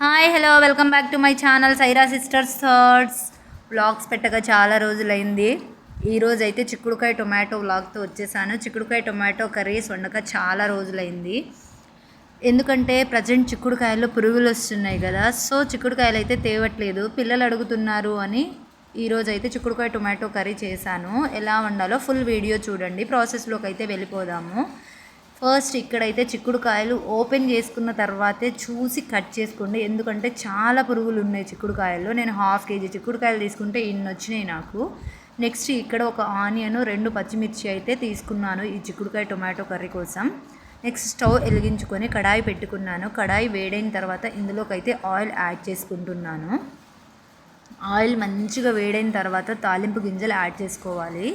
Hi hello welcome back to my channel Saira sisters thoughts. Vlogs పెట్టగా చాలా రోజులైంది. ఈరోజు అయితే చిక్కుడుకాయ టొమాటో వ్లాగ్తో వచ్చేసాను. చిక్కుడుకాయ టొమాటో కర్రీస్ వండక చాలా రోజులైంది. ఎందుకంటే ప్రజెంట్ చిక్కుడుకాయల్లో పురుగులు వస్తున్నాయి కదా, సో చిక్కుడుకాయలు అయితే తేవట్లేదు, పిల్లలు అడుగుతున్నారు అని ఈరోజు అయితే చిక్కుడుకాయ టొమాటో కర్రీ చేశాను. ఎలా వండాలో ఫుల్ వీడియో చూడండి. ప్రాసెస్లోకి అయితే వెళ్ళిపోదాము. ఫస్ట్ ఇక్కడైతే చిక్కుడుకాయలు ఓపెన్ చేసుకున్న తర్వాతే చూసి కట్ చేసుకోండి, ఎందుకంటే చాలా పురుగులు ఉన్నాయి చిక్కుడుకాయల్లో. నేను హాఫ్ కేజీ చిక్కుడుకాయలు తీసుకుంటే ఇన్ని వచ్చినాయి నాకు. నెక్స్ట్ ఇక్కడ ఒక ఆనియన్, 2 పచ్చిమిర్చి అయితే తీసుకున్నాను ఈ చిక్కుడుకాయ టొమాటో కర్రీ కోసం. నెక్స్ట్ స్టవ్ వెలిగించుకొని కడాయి పెట్టుకున్నాను. కడాయి వేడైన తర్వాత ఇందులోకి అయితే ఆయిల్ యాడ్ చేసుకుంటున్నాను. ఆయిల్ మంచిగా వేడైన తర్వాత తాలింపు గింజలు యాడ్ చేసుకోవాలి.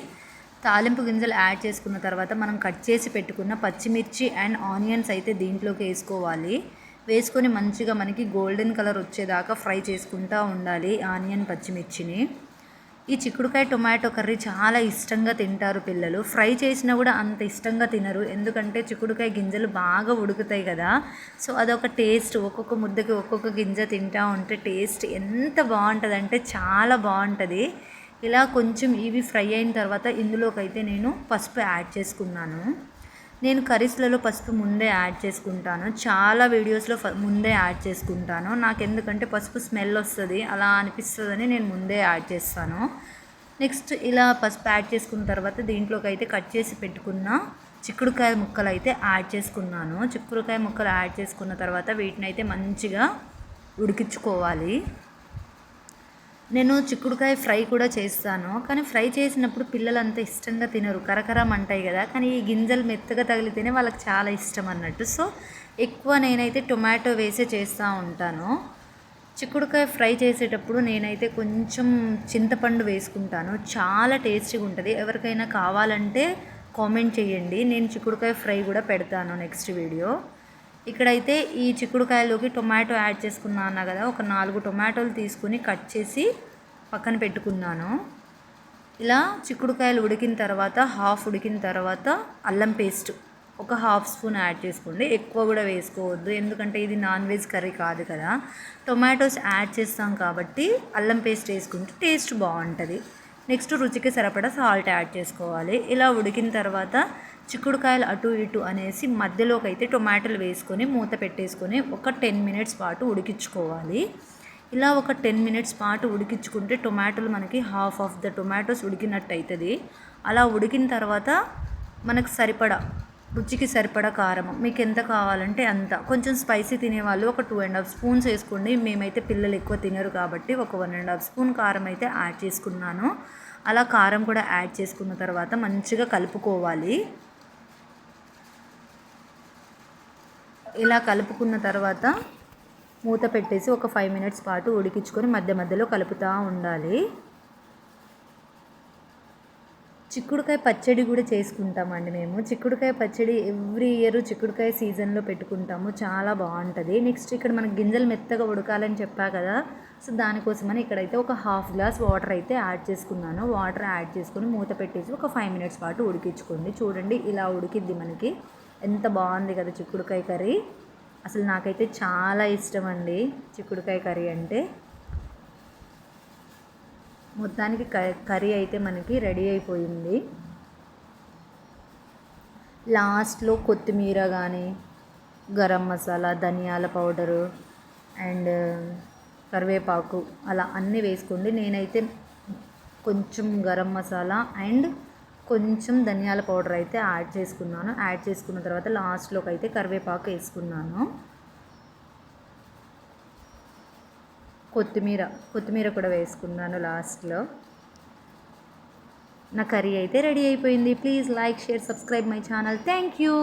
తాలింపు గింజలు యాడ్ చేసుకున్న తర్వాత మనం కట్ చేసి పెట్టుకున్న పచ్చిమిర్చి అండ్ ఆనియన్స్ అయితే దీంట్లోకి వేసుకోవాలి. వేసుకొని మంచిగా మనకి గోల్డెన్ కలర్ వచ్చేదాకా ఫ్రై చేసుకుంటూ ఉండాలి ఆనియన్ పచ్చిమిర్చిని. ఈ చిక్కుడుకాయ టొమాటో కర్రీ చాలా ఇష్టంగా తింటారు పిల్లలు. ఫ్రై చేసినా కూడా అంత ఇష్టంగా తినరు, ఎందుకంటే చిక్కుడుకాయ గింజలు బాగా ఉడుకుతాయి కదా, సో అదొక టేస్ట్. ఒక్కొక్క ముద్దకి ఒక్కొక్క గింజ తింటూ ఉంటే టేస్ట్ ఎంత బాగుంటుందంటే చాలా బాగుంటుంది. ఇలా కొంచెం ఇవి ఫ్రై అయిన తర్వాత ఇందులోకి అయితే నేను పసుపు యాడ్ చేసుకున్నాను. నేను కర్రీస్లలో పసుపు ముందే యాడ్ చేసుకుంటాను, చాలా వీడియోస్లో ముందే యాడ్ చేసుకుంటాను. నాకు ఎందుకంటే పసుపు స్మెల్ వస్తుంది అలా అనిపిస్తుందని నేను ముందే యాడ్ చేస్తాను. నెక్స్ట్ ఇలా పసుపు యాడ్ చేసుకున్న తర్వాత దీంట్లోకి అయితే కట్ చేసి పెట్టుకున్న చిక్కుడుకాయ ముక్కలు అయితే యాడ్ చేసుకున్నాను. చిక్కుడుకాయ ముక్కలు యాడ్ చేసుకున్న తర్వాత వీటిని అయితే మంచిగా ఉడికించుకోవాలి. నేను చిక్కుడుకాయ ఫ్రై కూడా చేస్తాను, కానీ ఫ్రై చేసినప్పుడు పిల్లలు అంత ఇష్టంగా తినరు, కరకరం అంటాయి కదా, కానీ ఈ గింజలు మెత్తగా తగిలితేనే వాళ్ళకి చాలా ఇష్టం అన్నట్టు. సో ఎక్కువ నేనైతే టొమాటో వేసే చేస్తూ ఉంటాను. చిక్కుడుకాయ ఫ్రై చేసేటప్పుడు నేనైతే కొంచెం చింతపండు వేసుకుంటాను, చాలా టేస్టీగా ఉంటుంది. ఎవరికైనా కావాలంటే కామెంట్ చేయండి, నేను చిక్కుడుకాయ ఫ్రై కూడా పెడతాను నెక్స్ట్ వీడియో. ఇక్కడైతే ఈ చిక్కుడుకాయలోకి టొమాటో యాడ్ చేసుకున్నాను కదా, ఒక 4 టొమాటోలు తీసుకుని కట్ చేసి పక్కన పెట్టుకున్నాను. ఇలా చిక్కుడుకాయలు ఉడికిన తర్వాత హాఫ్ ఉడికిన తర్వాత అల్లం పేస్ట్ ఒక హాఫ్ స్పూన్ యాడ్ చేసుకోండి, ఎక్కువ కూడా వేసుకోవద్దు, ఎందుకంటే ఇది నాన్ వెజ్ కర్రీ కాదు కదా. టొమాటోస్ యాడ్ చేస్తాం కాబట్టి అల్లం పేస్ట్ వేసుకుంటే టేస్ట్ బాగుంటుంది. నెక్స్ట్ రుచికి సరిపడా సాల్ట్ యాడ్ చేసుకోవాలి. ఇలా ఉడికిన తర్వాత చిక్కుడుకాయలు అటు ఇటు అనేసి మధ్యలోకి అయితే టొమాటోలు వేసుకొని మూత పెట్టేసుకొని ఒక 10 మినిట్స్ పాటు ఉడికించుకోవాలి. ఇలా ఒక 10 మినిట్స్ పాటు ఉడికించుకుంటే టొమాటోలు మనకి హాఫ్ ఆఫ్ ద టొమాటోస్ ఉడికినట్టు అవుతుంది. అలా ఉడికిన తర్వాత మనకు సరిపడా రుచికి సరిపడా కారం మీకు ఎంత కావాలంటే అంత, కొంచెం స్పైసీ తినేవాళ్ళు ఒక 2.5 స్పూన్స్ వేసుకోండి. మేమైతే పిల్లలు ఎక్కువ తినరు కాబట్టి ఒక 1.5 స్పూన్ కారం అయితే యాడ్ చేసుకున్నాను. అలా కారం కూడా యాడ్ చేసుకున్న తర్వాత మంచిగా కలుపుకోవాలి. ఇలా కలుపుకున్న తర్వాత మూత పెట్టేసి ఒక 5 మినిట్స్ పాటు ఉడికించుకొని మధ్య మధ్యలో కలుపుతూ ఉండాలి. చిక్కుడుకాయ పచ్చడి కూడా చేసుకుంటామండి మేము. చిక్కుడుకాయ పచ్చడి ఎవ్రీ ఇయర్ చిక్కుడుకాయ సీజన్లో పెట్టుకుంటాము, చాలా బాగుంటుంది. నెక్స్ట్ ఇక్కడ మనకి గింజలు మెత్తగా ఉడకాలని చెప్పా కదా, సో దానికోసమని ఇక్కడైతే ఒక హాఫ్ గ్లాస్ వాటర్ అయితే యాడ్ చేసుకున్నాను. వాటర్ యాడ్ చేసుకొని మూత పెట్టేసి ఒక 5 మినిట్స్ పాటు ఉడికించుకోండి. చూడండి ఇలా ఉడికిద్ది మనకి, ఎంత బాగుంది కదా చిక్కుడుకాయ కర్రీ. అసలు నాకైతే చాలా ఇష్టం అండి చిక్కుడుకాయ కర్రీ అంటే. మొత్తానికి కర్రీ అయితే మనకి రెడీ అయిపోయింది. లాస్ట్లో కొత్తిమీర కానీ గరం మసాలా, ధనియాల పౌడరు అండ్ కరివేపాకు అలా అన్నీ వేసుకోండి. నేనైతే కొంచెం గరం మసాలా అండ్ కొంచెం ధనియాల పౌడర్ అయితే యాడ్ చేసుకున్నాను. యాడ్ చేసుకున్న తర్వాత లాస్ట్లోకి అయితే కరివేపాకు వేసుకున్నాను. కొత్తిమీర కూడా వేసుకున్నాను లాస్ట్లో. నా కర్రీ అయితే రెడీ అయిపోయింది. Please like, share, subscribe my channel. Thank you.